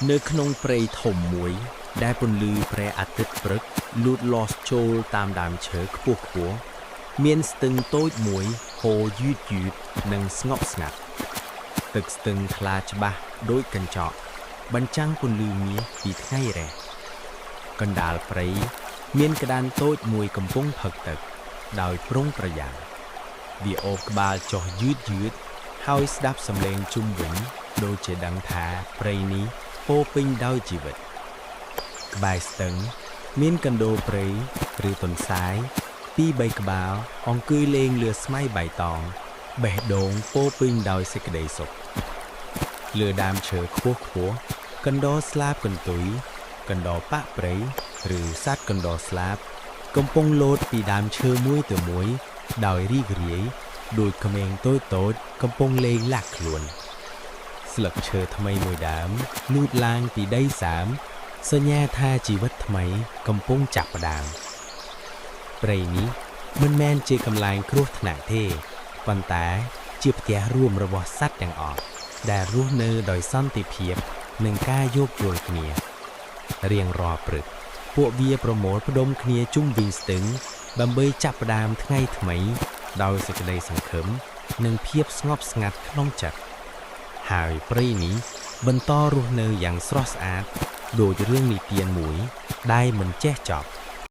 នៅក្នុងព្រៃធំមួយដែលពន្លឺព្រះអាទិត្យព្រឹកលូតលាស់ចូលតាមដើមឈើខ្ពស់ខ្ពស់មានស្ទឹងតូចមួយហូរយឺតយឺតនិងស្ងប់ស្ងាត់ទឹកស្ទឹងថ្លាច្បាស់ដូចកញ្ចក់បញ្ចាំងពន្លឺមាសពីថ្ងៃរះកណ្ដាលព្រៃមានក្តានតូចមួយកំពុងផឹកទឹកដោយប្រុងប្រយ័ត្នវាអូបក្បាលចុះយឺតយឺតហើយស្ដាប់សំឡេងជុំវិញដូចជាដឹងថាព្រៃនេះពោពេញដោយជីវិតក្បែរស្ទឹងមានកណ្ដូលព្រៃឬទន្សាយពីរបីក្បាលអង្គុយលេងលើស្មៃបៃតងបេះដូងពោពេញដោយសេចក្តីសុខលើដើមឈើខ្ពស់ខ្ពស់កណ្ដោស្លាបកន្ទុយកណ្ដោប៉ាក់ព្រៃឬសត្វកណ្ដោស្លាបកំពុងលោតពីដើមឈើមួយទៅមួយដោយរីករាយដូចក្មេងតូចតូចកំពុងលេងលាក់ខ្លួនស្លឹកឈើថ្មីមួយដើមលូតឡើងពីដីសើមសញ្ញាថាជីវិតថ្មីកំពុងចាប់ផ្ដើមព្រៃនេះមិនមែនជាកន្លែងគ្រោះថ្នាក់ទេប៉ុន្តែជាផ្ទះរួមរបស់សត្វទាំងអស់ដែលរស់នៅដោយសន្តិភាពនិងការយោគយល់គ្នារៀងរាល់ព្រឹកពួកវាប្រមូលផ្ដុំគ្នាជុំវិញស្ទឹងដើម្បីចាប់ផ្ដើមថ្ងៃថ្មីដោយសេចក្តីសង្ឃឹមនិងភាពស្ងប់ស្ងាត់ក្នុងចិត្តហើយព្រៃនេះបន្តរស់នៅយ៉ាងស្រស់ស្អាតដូចរឿងនិទានមួយដែលមិនចេះចប់